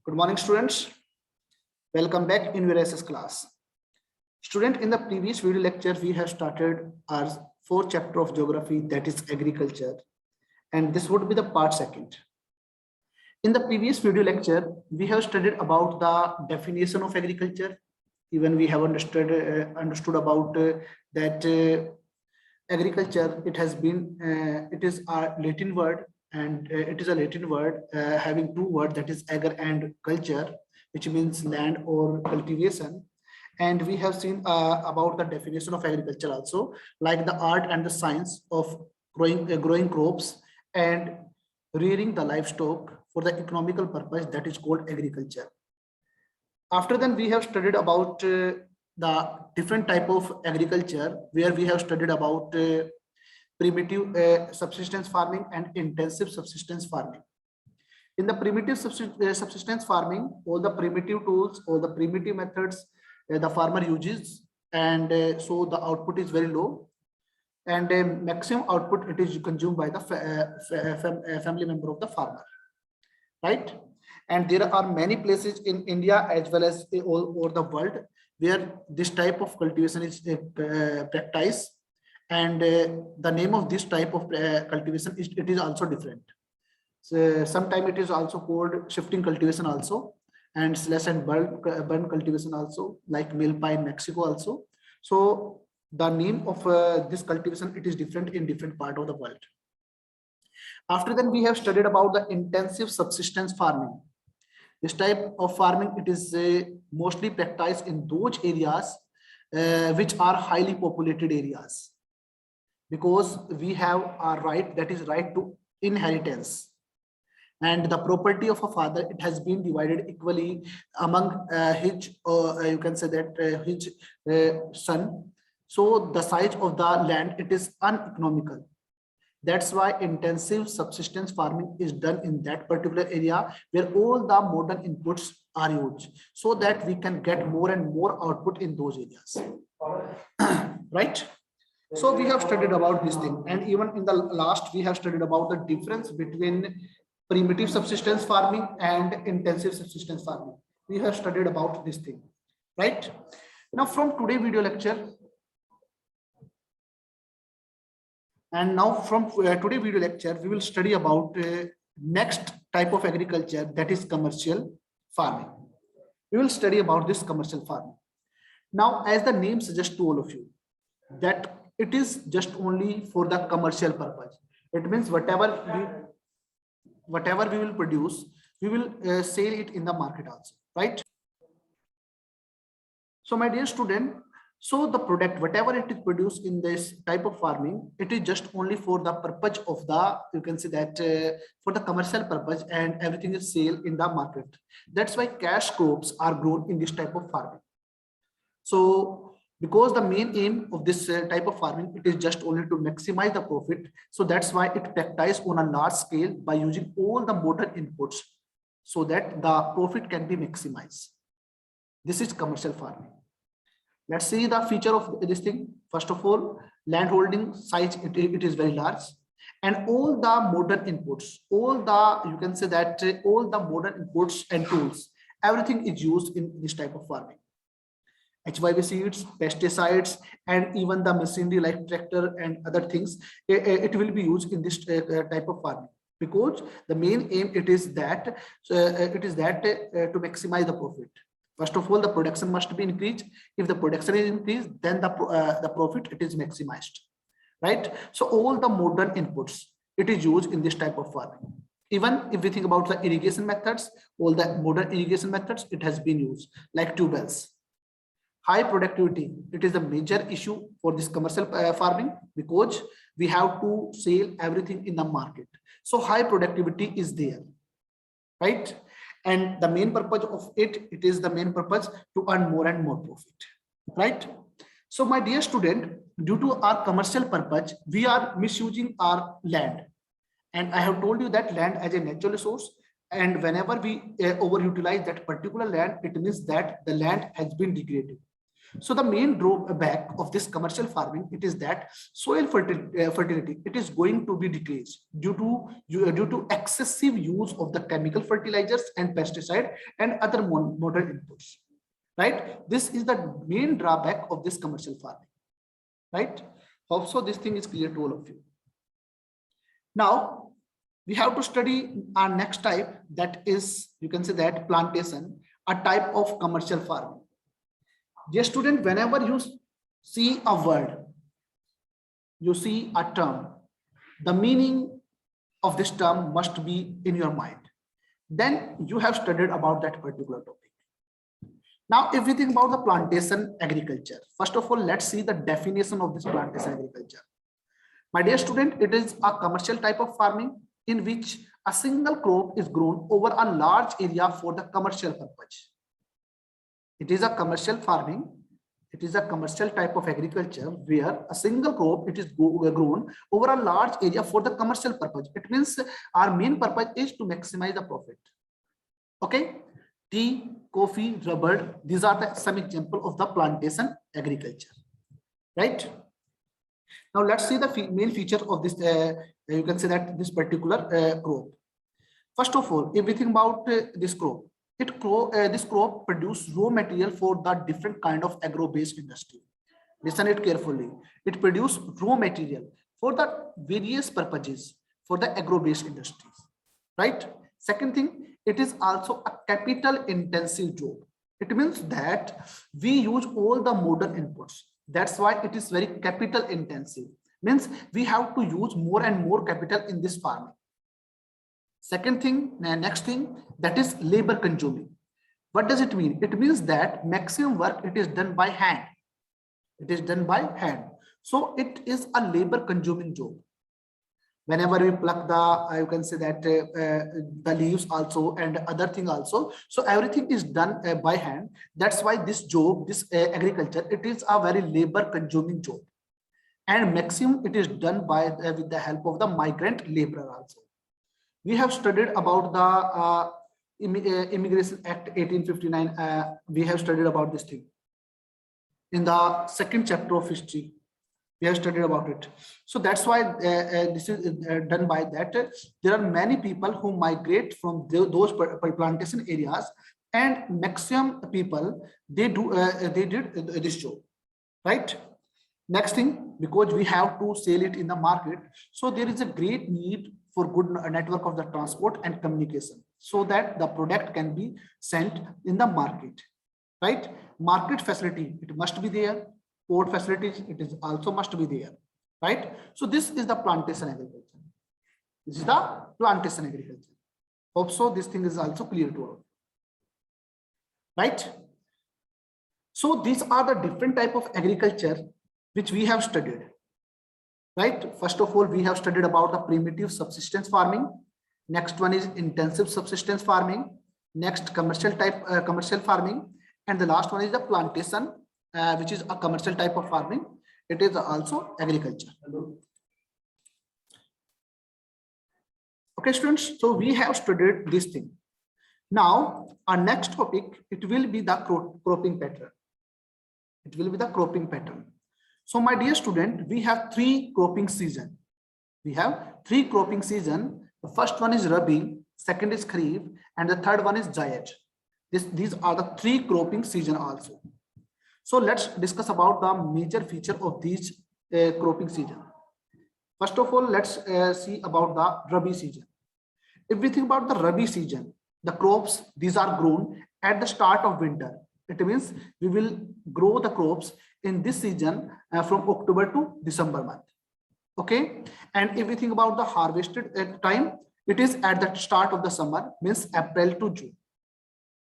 Good morning, students. Welcome back in VRSS class. Student, in the previous video lecture, we have started our fourth chapter of geography, that is agriculture. And this would be the part second. In the previous video lecture, we have studied about the definition of agriculture. Even we have understood about that agriculture, it is a Latin word, and it is a Latin word having two words, that is agr and culture, which means land or cultivation. And we have seen about the definition of agriculture also, like the art and the science of growing crops and rearing the livestock for the economical purpose, that is called agriculture. After then, we have studied about the different type of agriculture, where we have studied about primitive subsistence farming and intensive subsistence farming. In the primitive subsistence farming, all the primitive tools, all the primitive methods the farmer uses, and so the output is very low, and maximum output it is consumed by the family member of the farmer, right? And there are many places in India as well as all over the world where this type of cultivation is practiced, and the name of this type of cultivation is also different. So sometimes it is also called shifting cultivation also, and slash and burn cultivation also, like milpa in Mexico also. So the name of this cultivation, it is different in different part of the world. After that, we have studied about the intensive subsistence farming. This type of farming, it is mostly practiced in those areas which are highly populated areas, because we have a right, that is right to inheritance, and the property of a father, it has been divided equally among his, you can say that his son. So the size of the land, it is uneconomical. That's why intensive subsistence farming is done in that particular area where all the modern inputs are used, so that we can get more and more output in those areas. Right? So we have studied about this thing, and even in the last, we have studied about the difference between primitive subsistence farming and intensive subsistence farming. We have studied about this thing, right? Now from today video lecture, today video lecture, we will study about next type of agriculture, that is commercial farming. We will study about this commercial farming. Now, as the name suggests to all of you, that it is just only for the commercial purpose. It means whatever we will produce, we will sell it in the market also, right? So my dear student, so the product, whatever it is produced in this type of farming, it is just only for the purpose of the, you can say that for the commercial purpose, and everything is sold in the market. That's why cash crops are grown in this type of farming. So because the main aim of this type of farming, it is just only to maximize the profit. So that's why it practiced on a large scale by using all the modern inputs, so that the profit can be maximized. This is commercial farming. Let's see the feature of this thing. First of all, land holding size, it is very large, and all the modern inputs, all the, you can say that all the modern inputs and tools, everything is used in this type of farming. Herbicides, pesticides, and even the machinery like tractor and other things, it will be used in this type of farming, because the main aim, it is that to maximize the profit. First of all, the production must be increased. If the production is increased, then the profit, it is maximized, right? So all the modern inputs, it is used in this type of farming. Even if we think about the irrigation methods, all the modern irrigation methods, it has been used, like tube wells. High productivity, it is a major issue for this commercial farming, because we have to sell everything in the market. So high productivity is there, right? And the main purpose of it is the main purpose to earn more and more profit, right? So my dear student, due to our commercial purpose, we are misusing our land. And I have told you that land as a natural resource, and whenever we overutilize that particular land, it means that the land has been degraded. So the main drawback of this commercial farming, it is that soil fertility, it is going to be decreased due to excessive use of the chemical fertilizers and pesticide and other modern inputs, right? This is the main drawback of this commercial farming, right? Hope so this thing is clear to all of you. Now we have to study our next type, that is, you can say that plantation, a type of commercial farming. Dear student, whenever you see a word, you see a term, the meaning of this term must be in your mind. Then you have studied about that particular topic. Now, if we think about the plantation agriculture, first of all, let's see the definition of this plantation agriculture. My dear student, it is a commercial type of farming in which a single crop is grown over a large area for the commercial purpose. It is a commercial farming. It is a commercial type of agriculture where a single crop, it is grown over a large area for the commercial purpose. It means our main purpose is to maximize the profit. Okay, tea, coffee, rubber, these are some example of the plantation agriculture, right? Now let's see the main feature of this. You can say that this particular crop. First of all, if we think about this crop, this crop produce raw material for the different kind of agro-based industry. Listen it carefully. It produce raw material for the various purposes for the agro-based industries, right? Second thing, it is also a capital intensive job. It means that we use all the modern inputs. That's why it is very capital intensive. Means we have to use more and more capital in this farming. Second thing, next thing, that is labor consuming. What does it mean? It means that maximum work, it is done by hand. It is done by hand. So it is a labor consuming job. Whenever we pluck the, you can say that the leaves also and other thing also. So everything is done by hand. That's why this job, this agriculture, it is a very labor consuming job. And maximum it is done by with the help of the migrant laborer also. We have studied about the Immigration Act 1859. We have studied about this thing. In the second chapter of history, we have studied about it. So that's why this is done by that. There are many people who migrate from those plantation areas, and maximum people, they did this job, right? Next thing, because we have to sell it in the market, so there is a great need for good network of the transport and communication so that the product can be sent in the market, right? Market facility, it must be there. Port facilities, it is also must be there, right? So this is the plantation agriculture. This is the plantation agriculture. Hope so this thing is also clear to all, right? So these are the different type of agriculture which we have studied, right? First of all, we have studied about the primitive subsistence farming. Next one is intensive subsistence farming. Next, commercial type commercial farming, and the last one is the plantation, which is a commercial type of farming. It is also agriculture. Okay, students. So we have studied this thing. Now, our next topic, it will be the cropping pattern. It will be the cropping pattern. So my dear student, we have 3 cropping season. We have 3 cropping season. The first one is Rabi, second is Kharif, and the third one is Zaid. These are the 3 cropping season also. So let's discuss about the major feature of these cropping season. First of all, let's see about the Rabi season. If we think about the Rabi season, the crops, these are grown at the start of winter. It means we will grow the crops in this season from October to December month. Okay, and if we think about the harvested time, it is at the start of the summer, means April to June.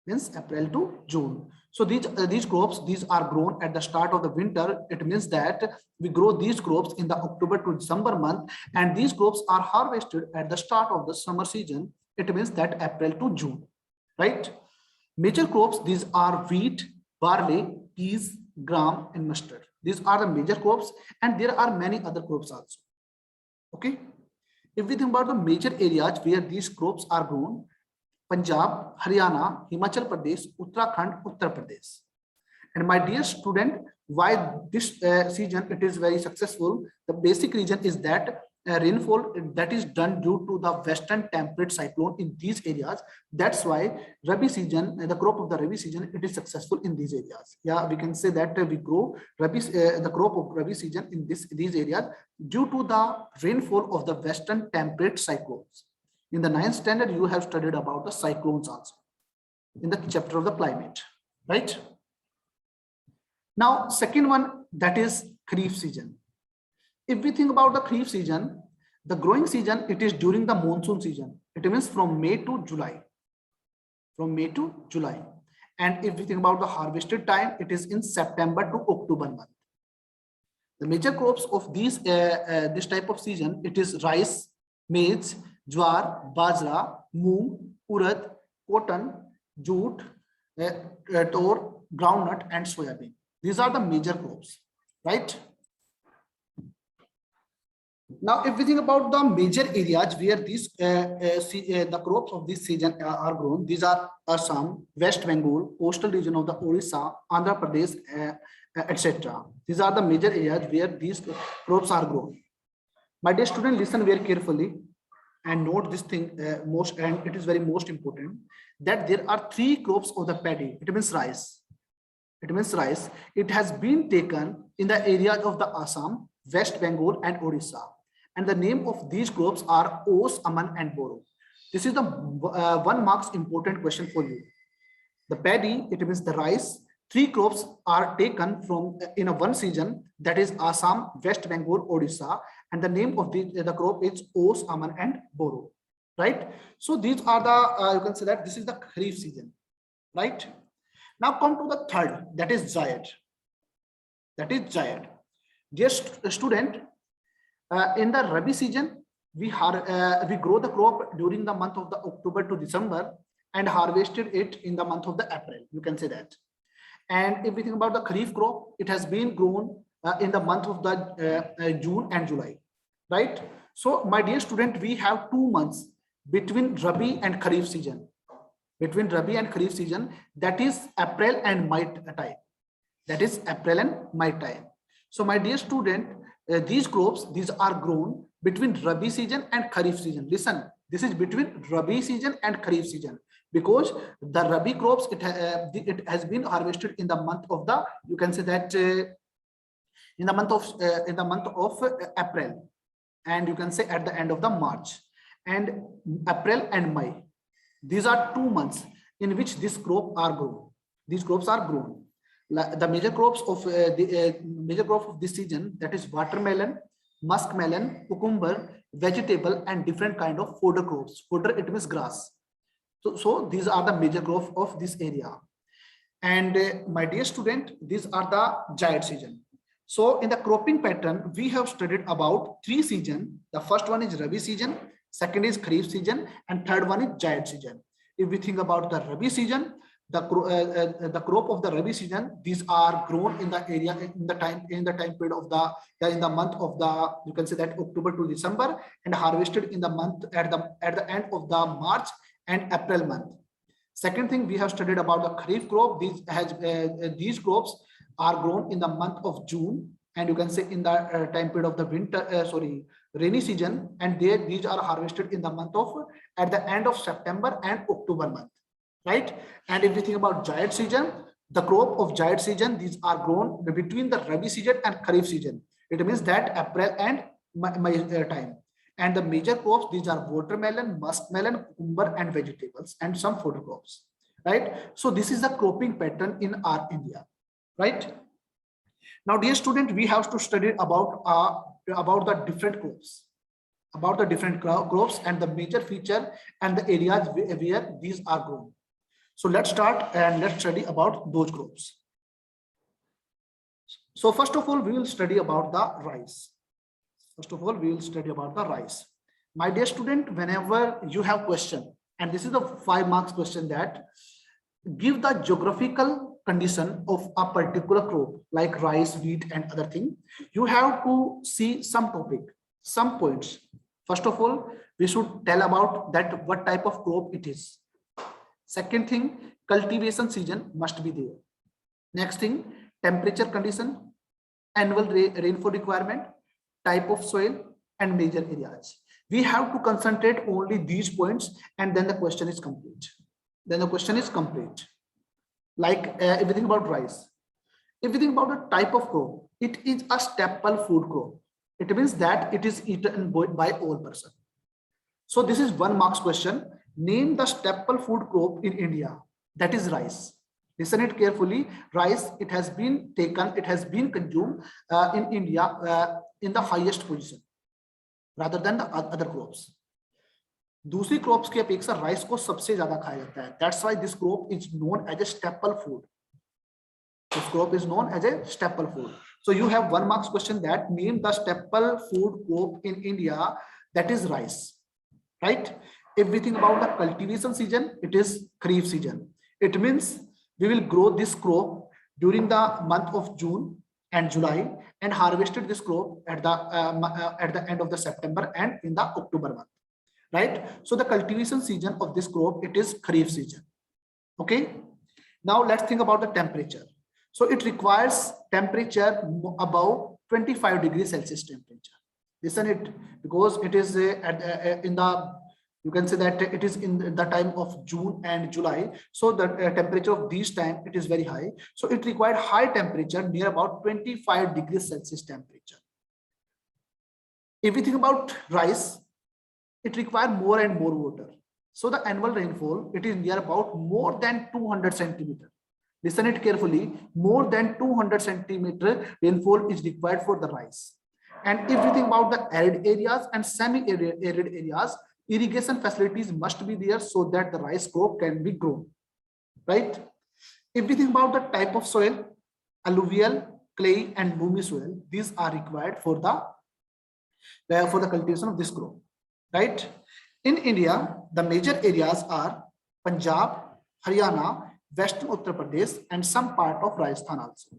Means April to June. So these crops, these are grown at the start of the winter. It means that we grow these crops in the October to December month, and these crops are harvested at the start of the summer season. It means that April to June, right? Major crops, these are wheat, barley, peas, gram, and mustard. These are the major crops, and there are many other crops also. Okay, if we think about the major areas where these crops are grown, Punjab, Haryana, Himachal Pradesh, Uttarakhand, Uttar Pradesh. And my dear student, why this season it is very successful? The basic reason is that rainfall that is done due to the western temperate cyclone in these areas. That's why Rabi season, the crop of the Rabi season, it is successful in these areas. Yeah, we can say that we grow Rabi, the crop of Rabi season in these areas due to the rainfall of the western temperate cyclones. In the 9th standard, you have studied about the cyclones also in the chapter of the climate, right? Now, second one, that is Kharif season. If we think about the Kharif season, the growing season, it is during the monsoon season. It means from May to July. From May to July. And if we think about the harvested time, it is in September to October month. The major crops of these this type of season, it is rice, maize, jowar, bajra, moong, urad, cotton, jute, tor, groundnut, and soybean. These are the major crops, right? Now, if we think about the major areas where these the crops of this season are grown, these are Assam, West Bengal, coastal region of the Orissa, Andhra Pradesh, etc. These are the major areas where these crops are grown. My dear student, listen very carefully and note this thing and it is very most important, that there are 3 crops of the paddy. It means rice. It means rice. It has been taken in the areas of the Assam, West Bengal, and Orissa. And the name of these crops are Os, Aman, and Boro. This is the 1 marks important question for you. The paddy, it means the rice. 3 crops are taken from in a one season, that is Assam, West Bengal, Odisha, and the name of the crop is Os, Aman, and Boro, right? So these are the you can say that this is the Kharif season, right? Now come to the third, that is Zaid. That is Zaid. Dear student, in the Rabi season, we grow the crop during the month of the October to December and harvested it in the month of the April. You can say that. And if we think about the Kharif crop, it has been grown in the month of the June and July, right? So my dear student, we have 2 months between Rabi and Kharif season. Between Rabi and Kharif season, that is April and May time. That is April and May time. So my dear student, these crops, these are grown between Rabi season and Kharif season. Listen, this is between Rabi season and Kharif season, because the Rabi crops, it has been harvested in the month of the, you can say that in the month of April, and you can say at the end of the March, and April and May. These are 2 months in which this crop are grown. These crops are grown. The major crops of this season, that is watermelon, muskmelon, cucumber, vegetable, and different kind of fodder crops. Fodder, it means grass. So these are the major crops of this area. And my dear student, these are the Zaid season. So in the cropping pattern, we have studied about 3 seasons. The first one is Rabi season, second is Kharif season, and third one is Zaid season. If we think about the Rabi season, the crop of the Rabi season, these are grown in the area in the time period of in the month of the, you can say that October to December, and harvested in the month at the end of the March and April month. Second thing, we have studied about the Kharif crop. These crops are grown in the month of June, and you can say in the time period of the rainy season, and these are harvested in the month of at the end of September and October month, right? And if we think about Zaid season, the crop of Zaid season, these are grown between the Rabi season and Kharif season. It means that April and May time. And the major crops, these are watermelon, muskmelon, cucumber, and vegetables, and some fodder crops, right? So this is the cropping pattern in our India, right? Now, dear student, we have to study about the different crops, and the major feature and the areas where these are grown. So let's start and let's study about those crops. So first of all, we will study about the rice. My dear student, whenever you have question, and this is the 5 marks question, that give the geographical condition of a particular crop like rice, wheat, and other thing, you have to see some topic, some points. First of all, we should tell about that what type of crop it is. Second thing, cultivation season must be there. Next thing, temperature condition, annual rainfall requirement, type of soil, and major areas. We have to concentrate only these points, and then the question is complete. Then the question is complete. Like everything about rice. Everything about the type of crop, it is a staple food crop. It means that it is eaten by all person. So this is 1 marks question. Name the staple food crop in India. That is rice. Listen it carefully. Rice, it has been taken, it has been consumed in India in the highest position rather than the other crops. दूसरी crops की अपेक्षा rice को सबसे ज्यादा खाया जाता है. That's why this crop is known as a staple food. This crop is known as a staple food. So you have 1 marks question that name the staple food crop in India, that is rice, right? Everything about the cultivation season, it is Kharif season. It means we will grow this crop during the month of June and July and harvested this crop at the end of the September and in the October month, right? So the cultivation season of this crop, it is Kharif season. Okay. Now let's think about the temperature. So it requires temperature above 25 degrees Celsius temperature. Listen it, because it is in the, you can say that it is in the time of June and July. So the temperature of these time, it is very high. So it required high temperature near about 25 degrees Celsius temperature. If we think about rice, it requires more and more water. So the annual rainfall, it is near about more than 200 centimeter. Listen it carefully, more than 200 centimeter rainfall is required for the rice. And if you think about the arid areas and semi-arid areas, irrigation facilities must be there so that the rice crop can be grown, right? If we think about the type of soil, alluvial, clay, and loamy soil, these are required for the cultivation of this crop, right? In India, the major areas are Punjab, Haryana, Western Uttar Pradesh, and some part of Rajasthan also.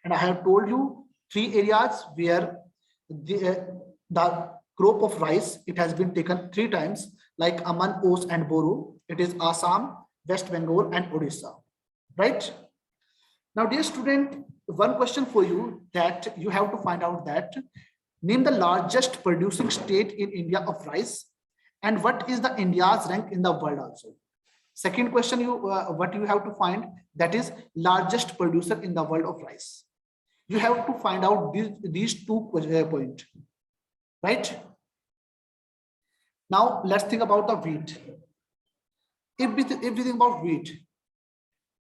And I have told you 3 areas where the crop of rice, it has been taken 3 times, like Aman, Os, and Boru. It is Assam, West Bengal, and Odisha, right? Now, dear student, 1 question for you that you have to find out that name the largest producing state in India of rice, and what is the India's rank in the world also. Second question, what you have to find, that is largest producer in the world of rice. You have to find out these 2 points, right? Now let's think about the wheat. If we think about wheat,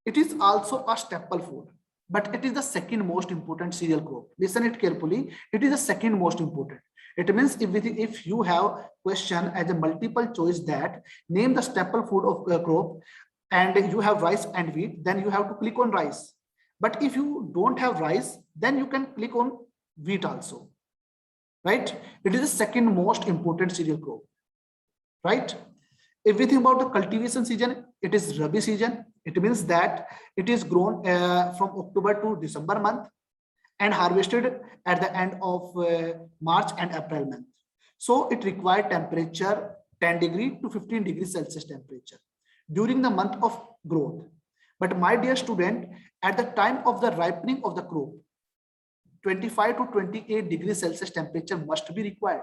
it is also a staple food, but it is the second most important cereal crop. Listen it carefully. It is the second most important. It means if you have question as a multiple choice that name the staple food of crop and you have rice and wheat, then you have to click on rice. But if you don't have rice, then you can click on wheat also, right? It is the second most important cereal crop, right? If we think about the cultivation season, it is Rabi season. It means that it is grown from October to December month and harvested at the end of March and April month. So it required temperature 10 degree to 15 degrees Celsius temperature during the month of growth. But my dear student, at the time of the ripening of the crop, 25 to 28 degrees Celsius temperature must be required.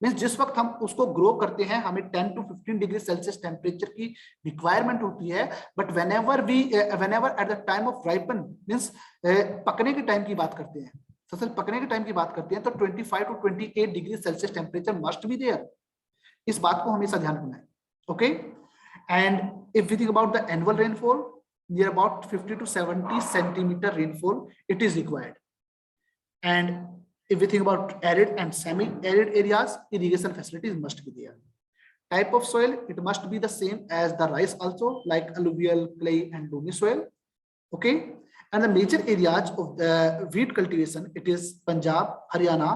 Means जिस वक्त हम उसको grow करते हैं हमें 10 to 15 degree celsius temperature की requirement होती है, but whenever at the time of ripen means पकने के टाइम की बात करते हैं, फसल पकने के टाइम की बात करते हैं, तो 25 to 28 degree celsius temperature must be there. इस बात को हमेशा ध्यान रखना है. Okay, and if we think about the annual rainfall, near about 50 to 70 centimeter rainfall it is required. And if we think about arid and semi-arid areas, irrigation facilities must be there. Type of soil, it must be the same as the rice also, like alluvial, clay, and loamy soil. Okay, and the major areas of the wheat cultivation, it is Punjab, Haryana,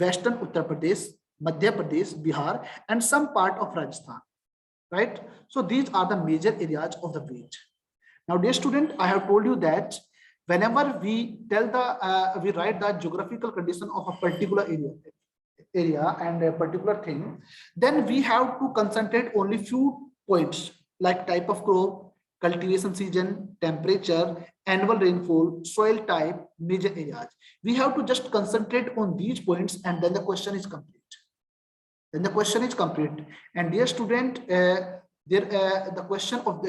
Western Uttar Pradesh, Madhya Pradesh, Bihar, and some part of Rajasthan, right? So these are the major areas of the wheat. Now, dear student, I have told you that whenever we tell we write the geographical condition of a particular area and a particular thing, then we have to concentrate only few points like type of crop, cultivation season, temperature, annual rainfall, soil type, major areas. We have to just concentrate on these points and then the question is complete. Then the question is complete. And dear student, the question of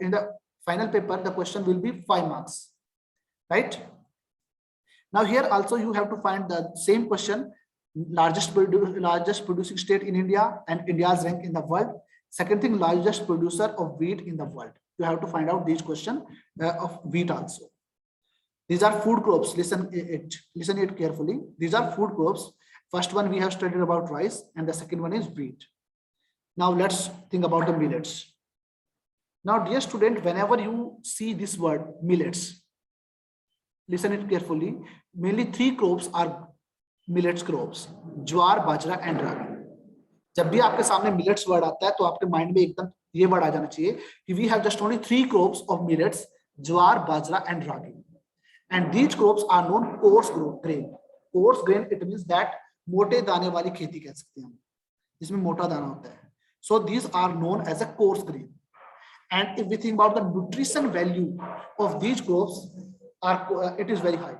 in the final paper, the question will be 5 marks, right? Now here also you have to find the same question, largest producing state in India and India's rank in the world. Second thing, largest producer of wheat in the world. You have to find out these question of wheat also. These are food crops. Listen it carefully. These are food crops. First one we have studied about rice and the second one is wheat. Now let's think about the millets. Now dear student, whenever you see this word millets, listen it carefully. Mainly 3 crops are millets crops: jowar, bajra and रागी. जब भी आपके सामने millets word आता है तो आपके mind में एकदम ये वर्ड आ जाना चाहिए कि we have just only 3 crops of millets: jowar, bajra and ragi. And these crops are known coarse grain. Coarse grain, it means that मोटे दाने वाली खेती कह सकते हैं हम, जिसमें मोटा दाना होता है. So these are known as a coarse grain. And if we think about the nutrition value of these crops, it is very high.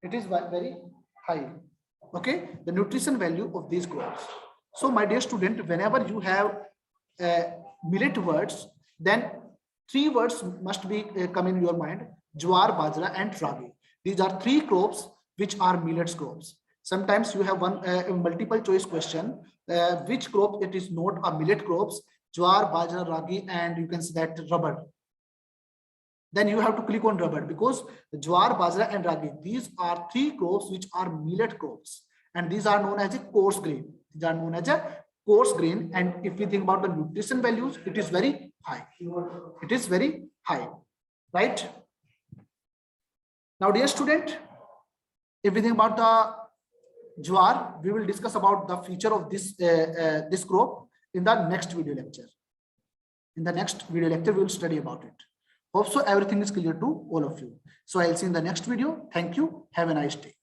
It is very high. Okay, the nutrition value of these crops. So my dear student, whenever you have millet words, then 3 words must be come in your mind: jowar, bajra and ragi. These are 3 crops which are millets crops. Sometimes you have one multiple choice question, which crop it is not a millet crops: jowar, bajra, ragi, and you can say that rubber. Then you have to click on rubber, because jowar, bajra and ragi, these are 3 crops which are millet crops, and these are known as a coarse grain. These are known as a coarse grain, and if we think about the nutrition values, it is very high. It is very high, right? Now, dear student, if we think about the jowar, we will discuss about the feature of this crop in the next video lecture. In the next video lecture, we will study about it. Hope so everything is clear to all of you. So I'll see you in the next video. Thank you. Have a nice day.